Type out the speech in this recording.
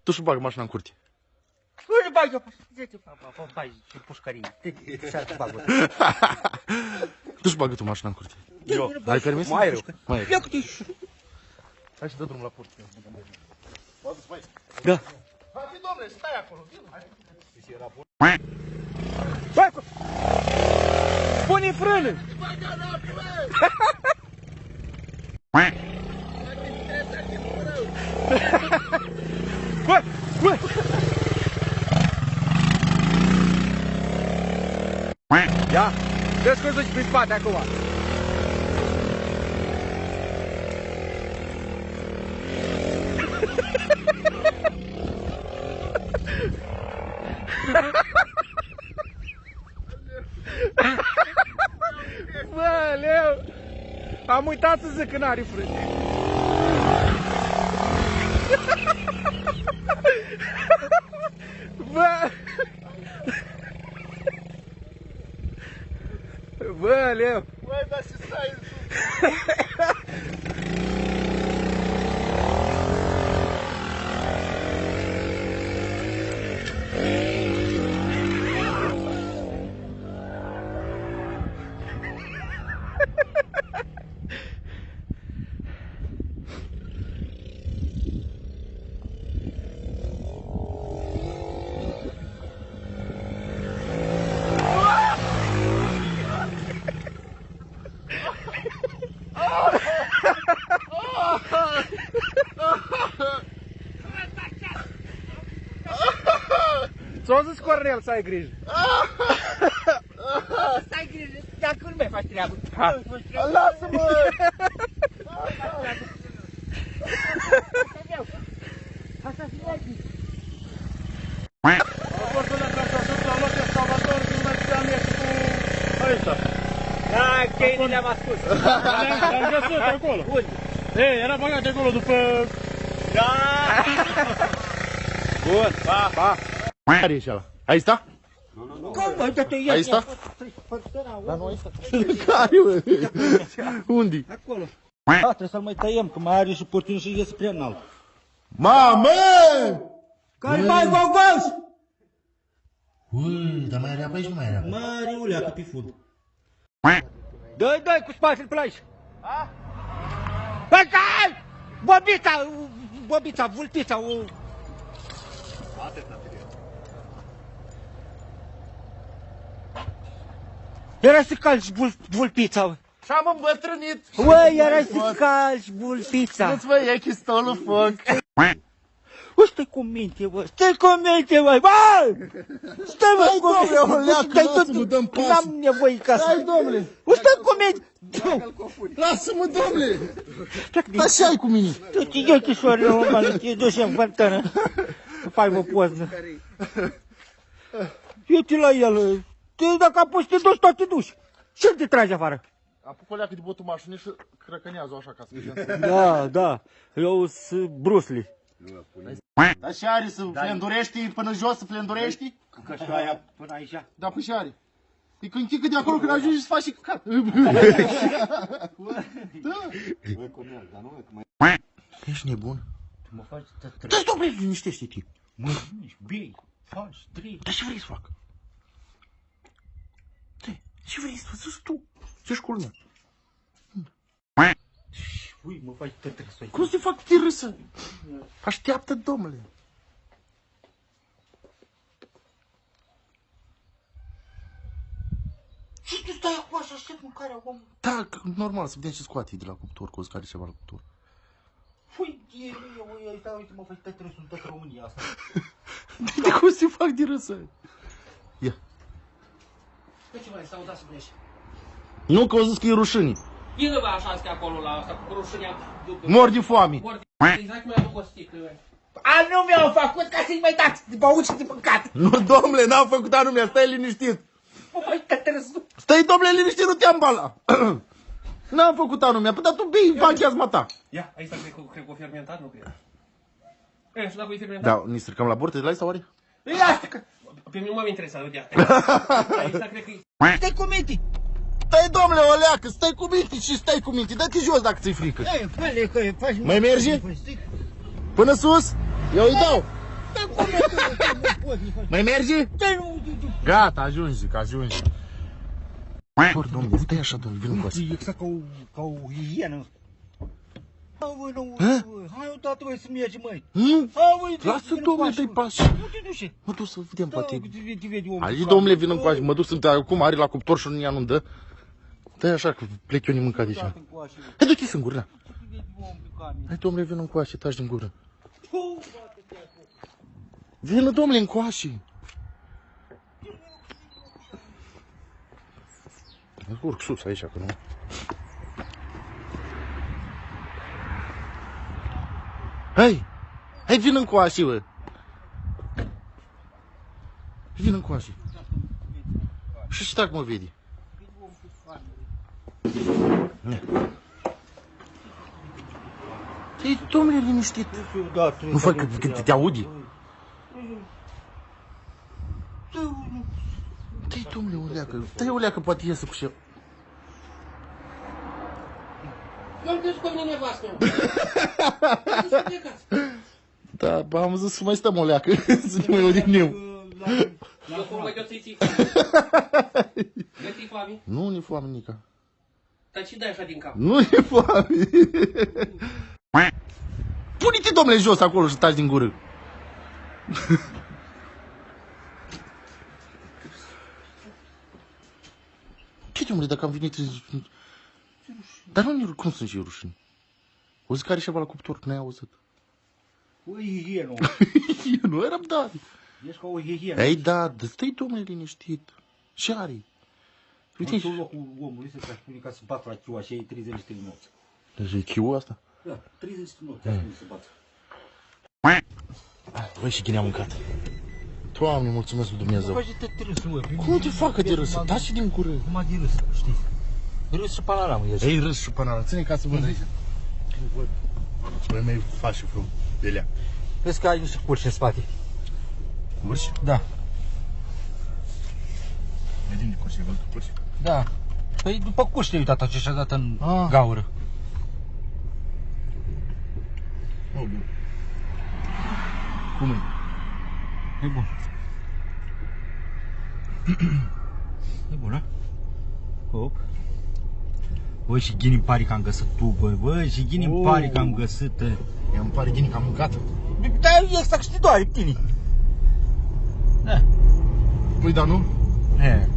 Tu și bagă mașina în curte. Nu bag eu, ce pușcărie. Tu și bagă tu mașina în curte. Eu. Ai permis? Mai rău. Ia cu tine. Hai și dă drumul la curte. Da. Hai, domnule, stai acolo. Băi, pune frână. Băi, băi. Ia, dă-ți că duci prin spate acum. Bă, Leu, am uitat să zic că n-are frâne. Bă! Bă, Leu! Băi, dar ce stai? Ți-o zis Cornel să ai grijă. Să ai grijă, dacă nu mai faci treabă. Lasă-mă! Asta fi aici. Raportul ăla care s-a dus la loc excavator când mergeam eu cu ăsta. Da, cheile le-am ascuns. L-am găsit acolo. Unde? Ei, era băgat acolo după... Da! Bun, pa, pa. Care e și ăla? Aici sta? Cum, mă, dă-te ia. Aici sta? Dar nu aici sta. Care, mă? Unde? Acolo. Da, trebuie să-l mai tăiem, că mai are și puțin și iese prea înalt. Mamă! Care mai gogos? Ui, dar mai era pe aici, nu mai era. Mariulea, că pe fund. Dă-i cu spatele pe aici. Băi, cai! Bobița, vulpița, o... Era să calci vulpița. Și-am îmbătrânit. Ui, era să calci vulpița. Nu-ți vă ia chistolul foc. Bă, stai cu minte, bă, stai cu minte, băi, bă! Stai, bă, cu minte, domnule, o leacă, lasă-mă, dăm pasul. N-am nevoie ca să... Hai, domnule. Bă, stai cu minte! Lasă-mă, domnule. Așa ai cu mine. Tu te iei chisorile, mă, te duci în fântână. Fai, mă, poză. Uite la el, dacă a pus, te duci, tot te duci. Ce te tragi afară? Apuc o leacă de botul mașinii și crăcănează așa ca să fie. Da, eu sunt Bruce Lee. Dar și are să flendurești până jos, să flendurești? Că și aia până aici. Da, păi și are. E când chică de acolo, când ajungi să faci și căcat. Da. Ești nebun? Mă faci tătră. Da, domnule, liniștește-te. Mă zici, bei, faci, trei. Dar ce vrei să fac? Ce vrei să faci tu? Ce școlnea? Ui, mă faci tătră. Cum să fac de râsă? Așteaptă, domnule. Și tu stai acolo și aștept mâncarea omului. Da, normal, să vedem ce scoate de la cuptor, că o scare ceva la cuptor. Fui, uite, mă faci tătră, sunt tot România asta. De cum să fac de râsă? Ia. Pe ce mai stau, da să pleci? Nu, că au zis că e rușine. Vină bă așa că acolo la asta cu rușinea după. Mor de foame. Exact cum mi-a o sticlă. A, nu mi-au făcut ca să-i mai dați de băut și de mâncat. Nu, domnule, n-am făcut anume, stai liniștit. Mă faci tătră. Stai, domnule, liniștit, nu te-am bala. N-am făcut anume, păi dar tu bei bacheazma ta. Ia, aici cred că o fermentat, nu cred. E, și dacă e fermentat? Da, ni stricăm la burtă de la asta oare? Ia, Pe mine nu mă interesează, uite. Aici cred că e... stai cu minte. Stai, domnule, o leacă, stai cu minte și stai cu minte. Dă-te jos dacă ți-e frică. Ei, fă-le că faci... Mai merge? Până sus? Eu îi dau. Mai merge? Gata, ajungi, zic, ajungi. Por, domnule, stai așa, domnule, vină cu asta. Exact ca o hienă. Hai odată, băi, să mergem, măi. Lasă, domnule, dă-i pași. Nu te duce. Mă duc să vedem, poate. Te vede omul. Hai, domnule, vină cu așa. Mă duc să-mi acum are la cuptor și nu nu-mi dă. Dă-i așa, că plec eu nimâncat de aici. Hai, du-te singur, da. Hai, domnule, vină încoace, taci din gură. Vină, domnule, încoace. Urc sus aici, că nu. Hai! Hai, vină încoace, bă! Vină încoace. Și dacă mă vede? Ei, domnule, liniștit. Nu fac că te aude. Dă-i, domnule, o leacă. Dă-i o leacă, poate iese cu șef. Eu am crezut că vine nevastă. Da, am zis să mai stăm o leacă, să ne mai odihnim. Eu cum mai găsiți-i? Găsiți foame? Nu ne foame, Nica. Dar ce dai așa din cap? Nu ne foame. Pune-te, domnule, jos acolo și taci din gură. Ce, domnule, dacă am venit... Dar nu, cum sunt și rușini? O zi care ceva la cuptor, n-ai auzit. O hienă. Eu nu eram dat. Ești ca o hienă. Ei, da, stai, domnule, liniștit. Ce are? Uite, Tu locul omului să te spune ca să bat la chiua și ai 30 de minuți. deci e chiul asta? Da, 30 de minuți aș să bat. Băi, și gine am mâncat. Doamne, mulțumesc lui Dumnezeu. Faci de te râs, mă. Cum te facă de râs? Dați și din cură. Cum de râs, știi? Râs și panoramă ești. Ei, râs și panara. Ține ca să văd aici. Nu văd. Băi, mai faci și frumos. Belea. Vezi că ai niște curși în spate. Curși? Da. Vedem de curși, ai văzut curși? Da. Păi după curși te-ai uitat ce și-a dat în Ah. gaură. Oh, bun. Cum e? E bun. E bun, a? Hop. Băi, și ghini pare că am găsit tu, băi, și ghini pare că am găsit. Îmi pare gine că am mâncat. Da, exact, știi doar, tine. Da. Păi, da, nu? E.